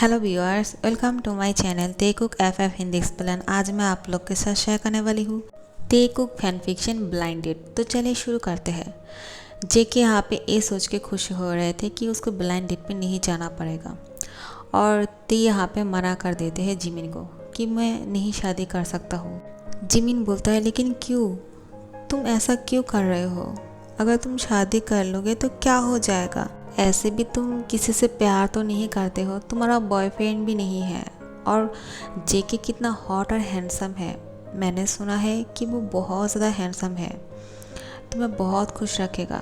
Hello viewers, welcome to my channel ते cook F Hindi explain. आज मैं आप लोग के साथ शेयर करने वाली हूँ ते कुक फैन फिक्शन ब्लाइंडेड। तो चलिए शुरू करते हैं। जेके यहाँ पे ये सोच के खुश हो रहे थे कि उसको ब्लाइंड डेट पे नहीं जाना पड़ेगा, और ते यहाँ पे मना कर देते हैं जिमिन को कि मैं नहीं शादी कर सकता हूँ। जिमिन बोलता है, लेकिन क्यों, तुम ऐसा क्यों कर रहे हो? अगर तुम शादी कर लोगे तो क्या हो जाएगा? ऐसे भी तुम किसी से प्यार तो नहीं करते हो, तुम्हारा बॉयफ्रेंड भी नहीं है। और जेके कितना हॉट और हैंडसम है, मैंने सुना है कि वो बहुत ज़्यादा हैंडसम है, तुम्हें बहुत खुश रखेगा।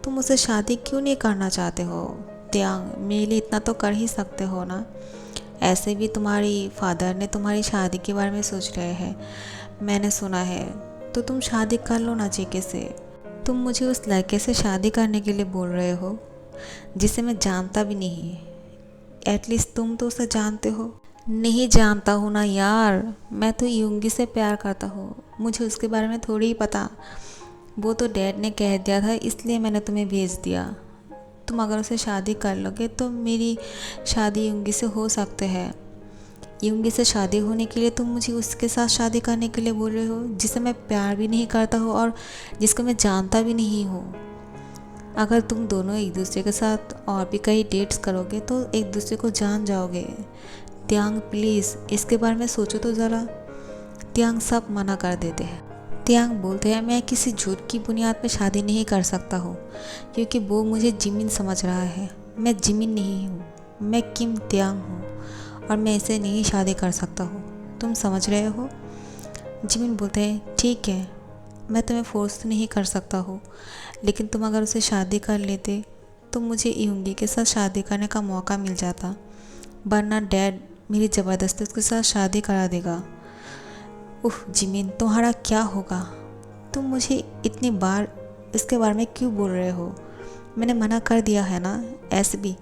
तुम उससे शादी क्यों नहीं करना चाहते हो? त्यांग, मेरे लिए इतना तो कर ही सकते हो ना। ऐसे भी तुम्हारी फादर ने तुम्हारी शादी के बारे में सोच रहे हैं, मैंने सुना है। तो तुम शादी कर लो ना जेके से। तुम मुझे उस लड़के से शादी करने के लिए बोल रहे हो जिसे मैं जानता भी नहीं। एटलीस्ट तुम तो उसे जानते हो। नहीं जानता हूँ ना यार, मैं तो यूंगी से प्यार करता हूँ, मुझे उसके बारे में थोड़ी ही पता। वो तो डैड ने कह दिया था, इसलिए मैंने तुम्हें भेज दिया। तुम अगर उसे शादी कर लोगे तो मेरी शादी यूंगी से हो सकते हैं। यूंगी से शादी होने के लिए तुम मुझे उसके साथ शादी करने के लिए बोल रहे हो जिसे मैं प्यार भी नहीं करता हूँ और जिसको मैं जानता भी नहीं हूँ। अगर तुम दोनों एक दूसरे के साथ और भी कई डेट्स करोगे तो एक दूसरे को जान जाओगे। त्यांग प्लीज़ इसके बारे में सोचो तो ज़रा। त्यांग सब मना कर देते हैं। त्यांग बोलते हैं, मैं किसी झूठ की बुनियाद पर शादी नहीं कर सकता हूँ, क्योंकि वो मुझे जिमिन समझ रहा है। मैं जिमिन नहीं हूँ, मैं किम त्यांग हूँ, और मैं इसे नहीं शादी कर सकता हूँ। तुम समझ रहे हो? जिमिन बोलते हैं, ठीक है, मैं तुम्हें फोर्स तो नहीं कर सकता हूँ, लेकिन तुम अगर उसे शादी कर लेते तो मुझे यूंगी के साथ शादी करने का मौका मिल जाता, वरना डैड मेरी ज़बरदस्ती उसके साथ शादी करा देगा। उफ जिमिन, तुम्हारा क्या होगा? तुम मुझे इतनी बार इसके बारे में क्यों बोल रहे हो? मैंने मना कर दिया है ना। ऐसे भी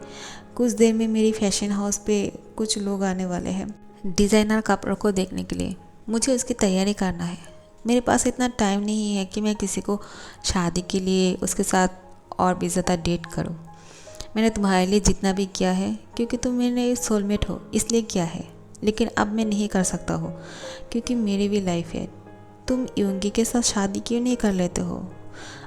कुछ देर में मेरी फैशन हाउस पे कुछ लोग आने वाले हैं डिज़ाइनर कपड़ों को देखने के लिए। मुझे उसकी तैयारी करना है। मेरे पास इतना टाइम नहीं है कि मैं किसी को शादी के लिए उसके साथ और भी ज़्यादा डेट करूं। मैंने तुम्हारे लिए जितना भी किया है, क्योंकि तुम मेरे सोलमेट हो इसलिए किया है, लेकिन अब मैं नहीं कर सकता हूँ क्योंकि मेरी भी लाइफ है। तुम यूंगी के साथ शादी क्यों नहीं कर लेते हो?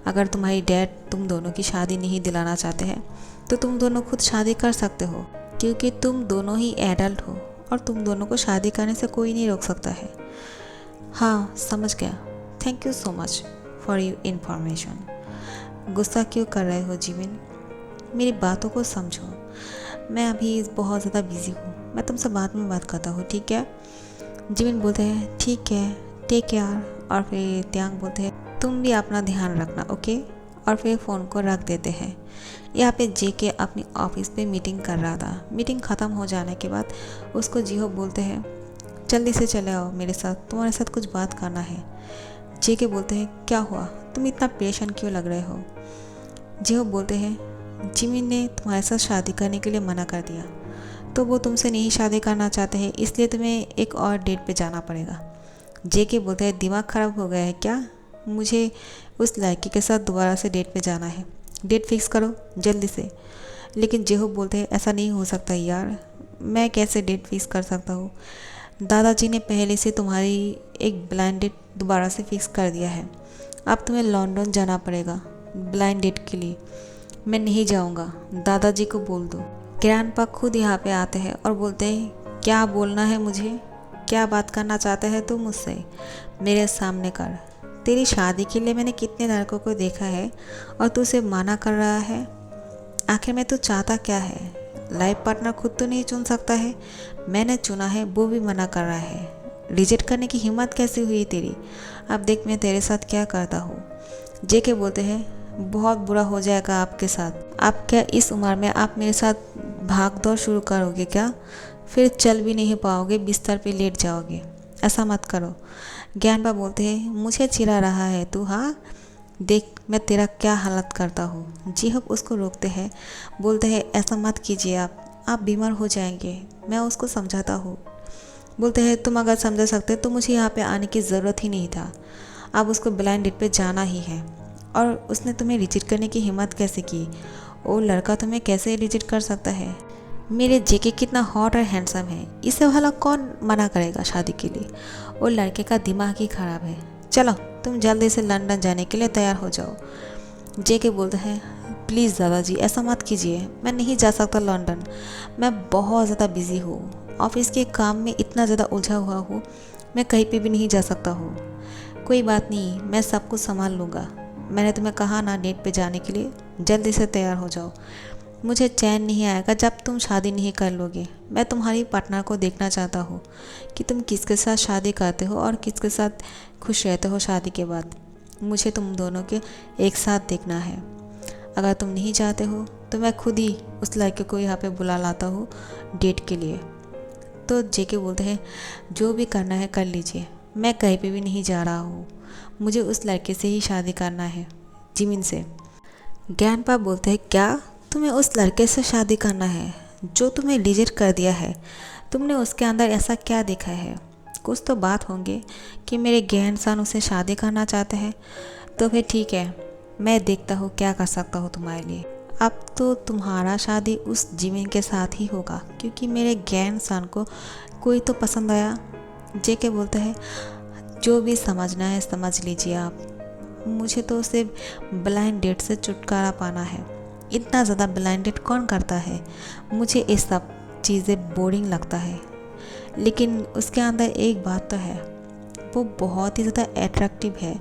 अगर तुम्हारी डैड तुम दोनों की शादी नहीं दिलाना चाहते हैं तो तुम दोनों खुद शादी कर सकते हो, क्योंकि तुम दोनों ही एडल्ट हो और तुम दोनों को शादी करने से कोई नहीं रोक सकता है। हाँ समझ गया, thank you so much for your information. गुस्सा क्यों कर रहे हो जिमिन? मेरी बातों को समझो। मैं अभी बहुत ज़्यादा बिजी हूँ, मैं तुमसे बाद में बात करता हूँ, ठीक है? जिमिन बोलते हैं, ठीक है, टेक केयर। और फिर त्यांग बोलते हैं, तुम भी अपना ध्यान रखना, ओके? और फिर फ़ोन को रख देते हैं। यहाँ पे जेके अपनी ऑफिस पे मीटिंग कर रहा था। मीटिंग ख़त्म हो जाने के बाद उसको जीहो बोलते हैं, जल्दी से चले आओ मेरे साथ, तुम्हारे साथ कुछ बात करना है। जेके बोलते हैं, क्या हुआ, तुम इतना परेशान क्यों लग रहे हो? जीहो बोलते हैं, जिमिन ने तुम्हारे साथ शादी करने के लिए मना कर दिया, तो वो तुमसे नहीं शादी करना चाहते हैं, इसलिए तुम्हें एक और डेट पे जाना पड़ेगा। जेके बोलते हैं, दिमाग ख़राब हो गया है क्या? मुझे उस लड़की के साथ दोबारा से डेट पे जाना है, डेट फिक्स करो जल्दी से। लेकिन जेहो बोलते हैं, ऐसा नहीं हो सकता यार, मैं कैसे डेट फिक्स कर सकता हूँ? दादाजी ने पहले से तुम्हारी एक ब्लाइंड डेट दोबारा से फिक्स कर दिया है। अब तुम्हें लंदन जाना पड़ेगा ब्लाइंड डेट के लिए। मैं नहीं जाऊंगा, दादाजी को बोल दो। ग्रैंडपा खुद यहाँ पे आते हैं और बोलते हैं, क्या बोलना है मुझे? क्या बात करना चाहते हैं तुम मुझसे? मेरे सामने कर। तेरी शादी के लिए मैंने कितने लड़कों को देखा है और तू उसे मना कर रहा है। आखिर में तू चाहता क्या है? लाइफ पार्टनर खुद तो नहीं चुन सकता है, मैंने चुना है, वो भी मना कर रहा है। रिजेक्ट करने की हिम्मत कैसे हुई तेरी? अब देख मैं तेरे साथ क्या करता हूँ। जेके बोलते हैं, बहुत बुरा हो जाएगा आपके साथ। आप क्या इस उम्र में आप मेरे साथ भाग दौड़ शुरू करोगे क्या? फिर चल भी नहीं पाओगे, बिस्तर पे लेट जाओगे। ऐसा मत करो। ज्ञानबा बोलते हैं, मुझे चिढ़ा रहा है तू? हाँ देख मैं तेरा क्या हालत करता हूँ। जीहब उसको रोकते हैं, बोलते हैं, ऐसा मत कीजिए आप बीमार हो जाएंगे। मैं उसको समझाता हूँ। बोलते हैं, तुम अगर समझा सकते तो मुझे यहाँ पे आने की ज़रूरत ही नहीं था। अब उसको ब्लाइंड डेट पे जाना ही है। और उसने तुम्हें रिजेक्ट करने की हिम्मत कैसे की? वो लड़का तुम्हें कैसे रिजेक्ट कर सकता है? मेरे जेके कितना हॉट और हैंडसम है, इसे भला कौन मना करेगा शादी के लिए। वो लड़के का दिमाग ही ख़राब है। चलो तुम जल्दी से लंदन जाने के लिए तैयार हो जाओ। जेके बोलता है, प्लीज़ दादाजी ऐसा मत कीजिए, मैं नहीं जा सकता लंदन। मैं बहुत ज़्यादा बिज़ी हूँ, ऑफिस के काम में इतना ज़्यादा उलझा हुआ हूँ, मैं कहीं पे भी नहीं जा सकता हूँ। कोई बात नहीं, मैं सब कुछ संभाल लूँगा। मैंने तुम्हें कहा ना डेट पे जाने के लिए, जल्दी से तैयार हो जाओ। मुझे चैन नहीं आएगा जब तुम शादी नहीं कर लोगे। मैं तुम्हारी पार्टनर को देखना चाहता हूँ कि तुम किसके साथ शादी करते हो और किसके साथ खुश रहते हो शादी के बाद। मुझे तुम दोनों के एक साथ देखना है। अगर तुम नहीं चाहते हो तो मैं खुद ही उस लड़के को यहाँ पे बुला लाता हूँ डेट के लिए। तो जेके बोलते हैं, जो भी करना है कर लीजिए, मैं कहीं पे भी नहीं जा रहा हूँ। मुझे उस लड़के से ही शादी करना है, जिमिन से। ज्ञानपा बोलते हैं, क्या तुम्हें उस लड़के से शादी करना है जो तुम्हें रिजेक्ट कर दिया है? तुमने उसके अंदर ऐसा क्या देखा है? कुछ तो बात होंगे कि मेरे ग्रैंडसन उसे शादी करना चाहते हैं। तो फिर ठीक है, मैं देखता हूँ क्या कर सकता हूँ तुम्हारे लिए। अब तो तुम्हारा शादी उस जिमिन के साथ ही होगा क्योंकि मेरे ग्रैंडसन को कोई तो पसंद आया। जेके बोलते हैं, जो भी समझना है समझ लीजिए आप। मुझे तो सिर्फ ब्लाइंड डेट से छुटकारा पाना है। इतना ज़्यादा ब्लाइंड डेट कौन करता है? मुझे ये सब चीज़ें बोरिंग लगता है। लेकिन उसके अंदर एक बात तो है, वो बहुत ही ज़्यादा अट्रैक्टिव है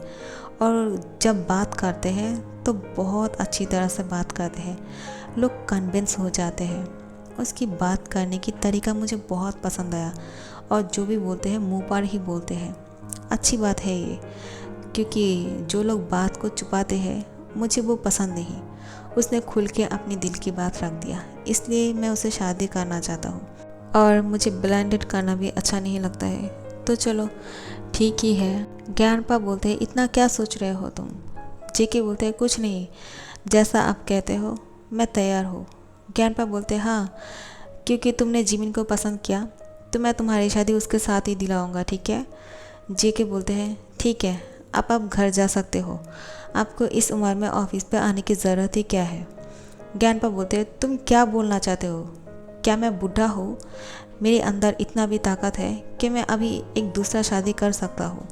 और जब बात करते हैं तो बहुत अच्छी तरह से बात करते हैं, लोग कन्विंस हो जाते हैं। उसकी बात करने की तरीका मुझे बहुत पसंद आया और जो भी बोलते हैं मुंह पर ही बोलते हैं। अच्छी बात है ये, क्योंकि जो लोग बात को छुपाते हैं मुझे वो पसंद नहीं। उसने खुल के अपनी दिल की बात रख दिया, इसलिए मैं उसे शादी करना चाहता हूँ। और मुझे ब्लाइंडेड करना भी अच्छा नहीं लगता है। तो चलो ठीक ही है। ज्ञानपा बोलते हैं, इतना क्या सोच रहे हो तुम? जेके बोलते हैं, कुछ नहीं, जैसा आप कहते हो मैं तैयार हूँ। ज्ञानपा बोलते हैं, हाँ, क्योंकि तुमने जिमिन को पसंद किया तो मैं तुम्हारी शादी उसके साथ ही दिलाऊंगा, ठीक है? जेके बोलते हैं, ठीक है, आप घर जा सकते हो। आपको इस उम्र में ऑफिस पे आने की ज़रूरत ही क्या है? ज्ञानपा बोलते हैं, तुम क्या बोलना चाहते हो? क्या मैं बूढ़ा हूँ? मेरे अंदर इतना भी ताकत है कि मैं अभी एक दूसरा शादी कर सकता हूँ।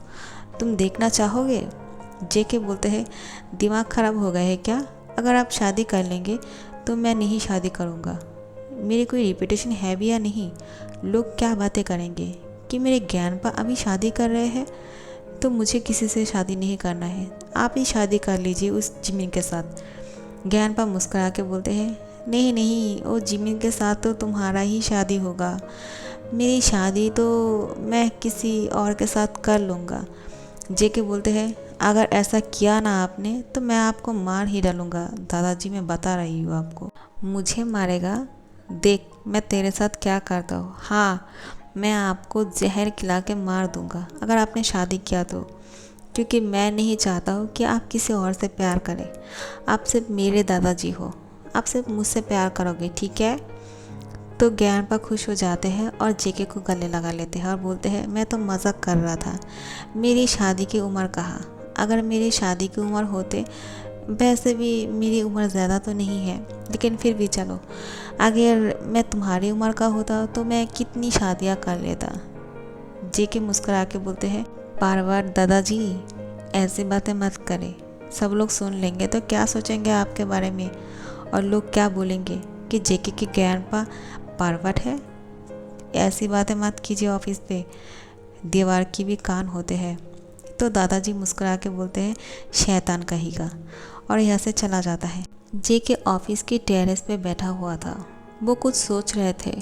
तुम देखना चाहोगे? जेके बोलते हैं, दिमाग ख़राब हो गया है क्या? अगर आप शादी कर लेंगे तो मैं नहीं शादी करूँगा। मेरी कोई रिपुटेशन है भी या नहीं? लोग क्या बातें करेंगे कि मेरे ज्ञानपा अभी शादी कर रहे हैं? तो मुझे किसी से शादी नहीं करना है, आप ही शादी कर लीजिए उस जिमिन के साथ। ज्ञानपा मुस्कुरा के बोलते हैं, नहीं नहीं, वो जिमिन के साथ तो तुम्हारा ही शादी होगा। मेरी शादी तो मैं किसी और के साथ कर लूँगा। जेके बोलते हैं, अगर ऐसा किया ना आपने तो मैं आपको मार ही डालूँगा। दादाजी, मैं बता रही हूँ आपको। मुझे मारेगा? देख मैं तेरे साथ क्या करता हूँ। हाँ, मैं आपको जहर खिला के मार दूँगा अगर आपने शादी किया तो, क्योंकि मैं नहीं चाहता हूँ कि आप किसी और से प्यार करें। आप सिर्फ मेरे दादाजी हो, आप सिर्फ मुझसे प्यार करोगे, ठीक है? तो ज्ञानपा खुश हो जाते हैं और जेके को गले लगा लेते हैं और बोलते हैं, मैं तो मजाक कर रहा था, मेरी शादी की उम्र कहाँ? अगर मेरी शादी की उम्र होते, वैसे भी मेरी उम्र ज़्यादा तो नहीं है, लेकिन फिर भी चलो, अगर मैं तुम्हारी उम्र का होता तो मैं कितनी शादियाँ कर लेता। जेके मुस्कुरा के बोलते हैं, पार्वत दादाजी ऐसी बातें मत करें, सब लोग सुन लेंगे तो क्या सोचेंगे आपके बारे में, और लोग क्या बोलेंगे कि जेके की ज्ञानपा पार्वत है। ऐसी बातें मत कीजिए ऑफिस पे, दीवार की भी कान होते हैं। तो दादाजी मुस्कुरा के बोलते हैं, शैतान कहेगा, और यहाँ से चला जाता है। जेके ऑफिस की टेरेस पे बैठा हुआ था, वो कुछ सोच रहे थे।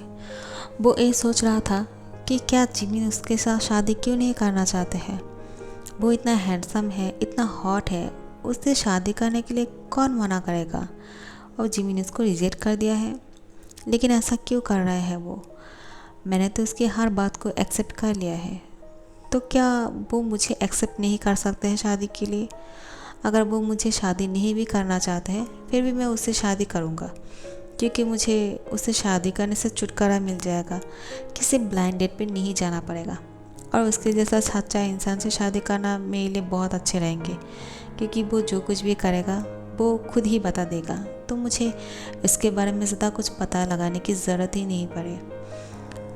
वो ये सोच रहा था कि क्या जिमिन उसके साथ शादी क्यों नहीं करना चाहते हैं। वो इतना हैंडसम है, इतना हॉट है, उससे शादी करने के लिए कौन मना करेगा। और जिमिन उसको रिजेक्ट कर दिया है, लेकिन ऐसा क्यों कर रहा है वो? मैंने तो उसकी हर बात को एक्सेप्ट कर लिया है, तो क्या वो मुझे एक्सेप्ट नहीं कर सकते हैं शादी के लिए? अगर वो मुझे शादी नहीं भी करना चाहते हैं फिर भी मैं उससे शादी करूँगा, क्योंकि मुझे उससे शादी करने से छुटकारा मिल जाएगा, किसी ब्लाइंड डेट पे नहीं जाना पड़ेगा। और उसके जैसा सच्चा इंसान से शादी करना मेरे लिए बहुत अच्छे रहेंगे, क्योंकि वो जो कुछ भी करेगा वो खुद ही बता देगा तो मुझे इसके बारे में ज़्यादा कुछ पता लगाने की ज़रूरत ही नहीं पड़े।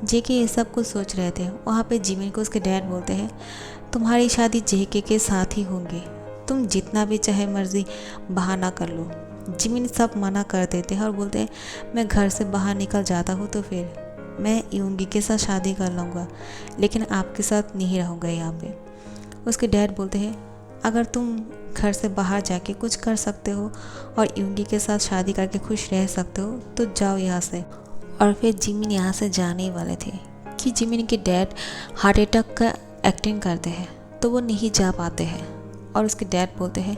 जेके ये सब कुछ सोच रहे थे, वहाँ पे जिमिन को उसके डैड बोलते हैं, तुम्हारी शादी जेके के साथ ही होंगे, तुम जितना भी चाहे मर्जी बहाना कर लो। जिमिन सब मना कर देते हैं और बोलते हैं, मैं घर से बाहर निकल जाता हूँ तो फिर मैं यूंगी के साथ शादी कर लूँगा, लेकिन आपके साथ नहीं रहूँगा यहाँ पे। उसके डैड बोलते हैं, अगर तुम घर से बाहर जाके कुछ कर सकते हो और यूंगी के साथ शादी करके खुश रह सकते हो तो जाओ यहाँ से। और फिर जिमिन यहाँ से जाने ही वाले थे कि जिमिन के डैड हार्ट अटैक का एक्टिंग करते हैं तो वो नहीं जा पाते हैं। और उसके डैड बोलते हैं,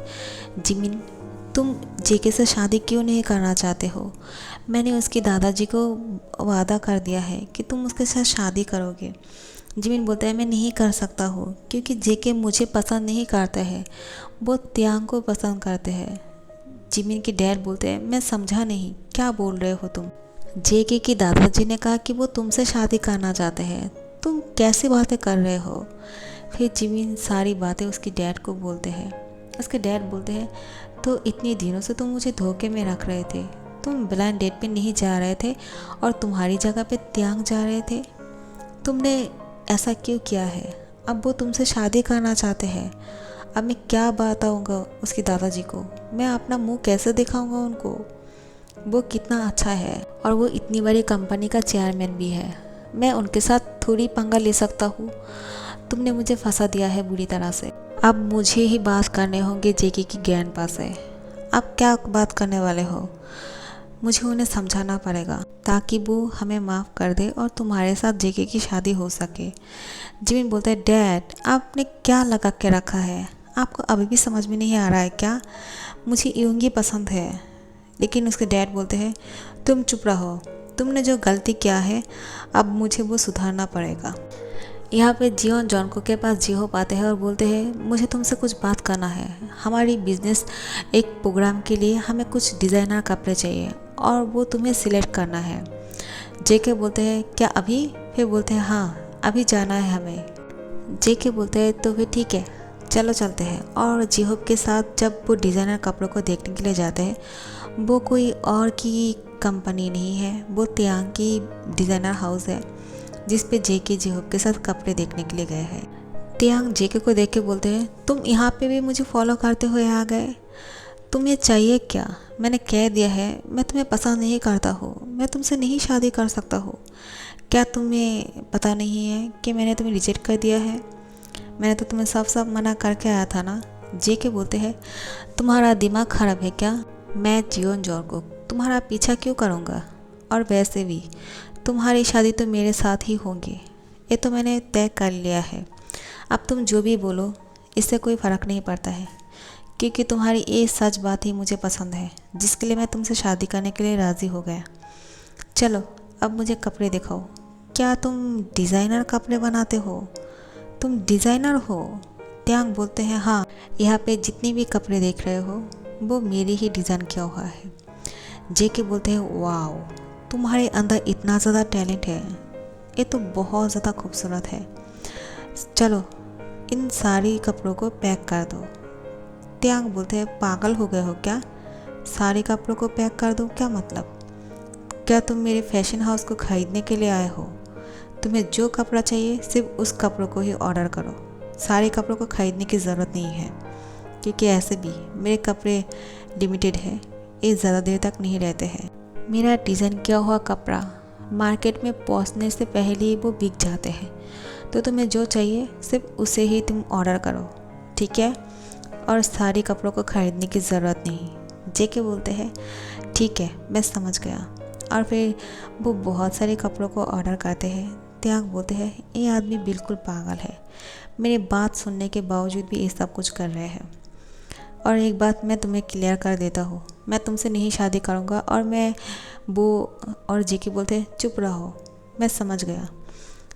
जिमिन तुम जेके से शादी क्यों नहीं करना चाहते हो? मैंने उसके दादाजी को वादा कर दिया है कि तुम उसके साथ शादी करोगे। जिमिन बोलता है, मैं नहीं कर सकता हूँ क्योंकि जेके मुझे पसंद नहीं करते हैं, वो त्यांग को पसंद करते हैं। जिमिन के डैड बोलते हैं, मैं समझा नहीं, क्या बोल रहे हो तुम? जेके के दादाजी ने कहा कि वो तुमसे शादी करना चाहते हैं, तुम कैसी बातें कर रहे हो? फिर जिमिन सारी बातें उसके डैड को बोलते हैं। उसके डैड बोलते हैं, तो इतने दिनों से तुम मुझे धोखे में रख रहे थे, तुम ब्लाइंड डेट पे नहीं जा रहे थे और तुम्हारी जगह पे त्यांग जा रहे थे, तुमने ऐसा क्यों किया है? अब वो तुमसे शादी करना चाहते हैं, अब मैं क्या बताऊंगा उसके दादाजी को? मैं अपना मुंह कैसे दिखाऊंगा उनको? वो कितना अच्छा है और वो इतनी बड़ी कंपनी का चेयरमैन भी है, मैं उनके साथ थोड़ी पंगा ले सकता हूँ? तुमने मुझे फंसा दिया है बुरी तरह से। अब मुझे ही बात करने होंगे जेके की ग्रैंड पा से। अब क्या बात करने वाले हो? मुझे उन्हें समझाना पड़ेगा ताकि वो हमें माफ़ कर दे और तुम्हारे साथ जेके की शादी हो सके। जिमिन बोलता है, डैड आपने क्या लगा के रखा है? आपको अभी भी समझ में नहीं आ रहा है क्या? मुझे यूंगी पसंद है। लेकिन उसके डैड बोलते हैं, तुम चुप रहो, तुमने जो गलती किया है अब मुझे वो सुधारना पड़ेगा। यहाँ पे जियोन जॉनको के पास जिहो पाते हैं और बोलते हैं, मुझे तुमसे कुछ बात करना है। हमारी बिजनेस एक प्रोग्राम के लिए हमें कुछ डिज़ाइनर कपड़े चाहिए और वो तुम्हें सिलेक्ट करना है। जेके बोलते हैं, क्या अभी? फिर बोलते हैं, हाँ अभी जाना है हमें। जेके बोलते हैं, तो फिर ठीक है, चलो चलते हैं। और जिहोब के साथ जब वो डिज़ाइनर कपड़ों को देखने के लिए जाते हैं, वो कोई और की कंपनी नहीं है, वो त्यांग की डिज़ाइनर हाउस है जिस पे जेके जिहोब के साथ कपड़े देखने के लिए गए हैं। त्यांग जेके को देख के बोलते हैं, तुम यहाँ पे भी मुझे फॉलो करते हुए आ गए, तुम्हें चाहिए क्या? मैंने कह दिया है मैं तुम्हें पसंद नहीं करता हूँ, मैं तुमसे नहीं शादी कर सकता हूँ। क्या तुम्हें पता नहीं है कि मैंने तुम्हें रिजेक्ट कर दिया है? मैंने तो तुम्हें साफ साफ मना करके आया था ना। जेके बोलते हैं, तुम्हारा दिमाग खराब है क्या? मैं जियोन जॉनको तुम्हारा पीछा क्यों करूँगा? और वैसे भी तुम्हारी शादी तो मेरे साथ ही होगी, ये तो मैंने तय कर लिया है। अब तुम जो भी बोलो इससे कोई फ़र्क नहीं पड़ता है, क्योंकि तुम्हारी ये सच बात ही मुझे पसंद है जिसके लिए मैं तुमसे शादी करने के लिए राज़ी हो गया। चलो अब मुझे कपड़े दिखाओ। क्या तुम डिज़ाइनर कपड़े बनाते हो? तुम डिज़ाइनर हो? त्यांग बोलते हैं, हाँ यहाँ पे जितने भी कपड़े देख रहे हो वो मेरी ही डिज़ाइन किया हुआ है। जेके बोलते हैं, वाओ तुम्हारे अंदर इतना ज़्यादा टैलेंट है, ये तो बहुत ज़्यादा खूबसूरत है। चलो इन सारी कपड़ों को पैक कर दो। त्यांग बोलते हैं, पागल हो गए हो क्या? सारे कपड़ों को पैक कर दो, क्या मतलब? क्या तुम मेरे फैशन हाउस को ख़रीदने के लिए आए हो? तुम्हें जो कपड़ा चाहिए सिर्फ उस कपड़ों को ही ऑर्डर करो, सारे कपड़ों को ख़रीदने की ज़रूरत नहीं है, क्योंकि ऐसे भी मेरे कपड़े लिमिटेड है, ये ज़्यादा देर तक नहीं रहते हैं। मेरा डिज़ाइन किया हुआ कपड़ा मार्केट में पहुंचने से पहले ही वो बिक जाते हैं, तो तुम्हें जो चाहिए सिर्फ उसे ही तुम ऑर्डर करो, ठीक है? और सारे कपड़ों को ख़रीदने की ज़रूरत नहीं। जेके बोलते हैं, ठीक है मैं समझ गया। और फिर वो बहुत सारे कपड़ों को ऑर्डर करते हैं। त्यांग बोलते हैं, ये आदमी बिल्कुल पागल है, मेरी बात सुनने के बावजूद भी ये सब कुछ कर रहे हैं। और एक बात मैं तुम्हें क्लियर कर देता हूँ, मैं तुमसे नहीं शादी करूँगा। और मैं वो और जेके बोलते हैं, चुप रहो, मैं समझ गया,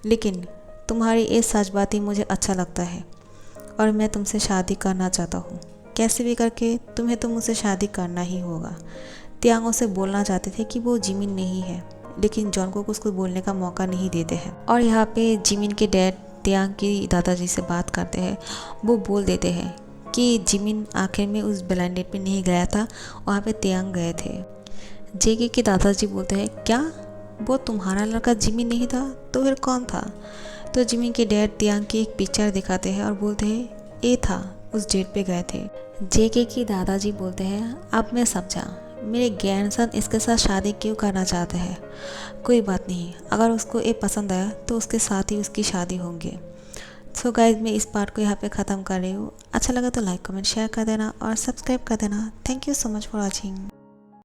लेकिन तुम्हारी ये सच बात ही मुझे अच्छा लगता है और मैं तुमसे शादी करना चाहता हूँ। कैसे भी करके तुम्हें तो मुझसे शादी करना ही होगा। त्यांग उसे बोलना चाहते थे कि वो जिमिन नहीं है, लेकिन जॉनको को उसको बोलने का मौका नहीं देते हैं। और यहाँ पे जिमिन के डैड त्यांग की दादाजी से बात करते हैं। वो बोल देते हैं कि जिमिन आखिर में उस ब्लाइंड डेट पे नहीं गया था, वहाँ पे तियांग गए थे। जेके के दादाजी बोलते हैं क्या वो तुम्हारा लड़का जिमिन नहीं था तो फिर कौन था? तो जिमिन के डैड तियांग की एक पिक्चर दिखाते हैं और बोलते हैं ये था, उस डेट पे गए थे। जेके के दादाजी बोलते हैं अब मैं समझा, मेरे ग्रैंडसन इसके साथ शादी क्यों करना चाहते हैं। कोई बात नहीं, अगर उसको ये पसंद आया तो उसके साथ ही उसकी शादी होंगे। सो गाइज मैं इस पार्ट को यहाँ पे ख़त्म कर रही हूँ। अच्छा लगा तो लाइक कमेंट शेयर कर देना और सब्सक्राइब कर देना। Thank you so much for watching.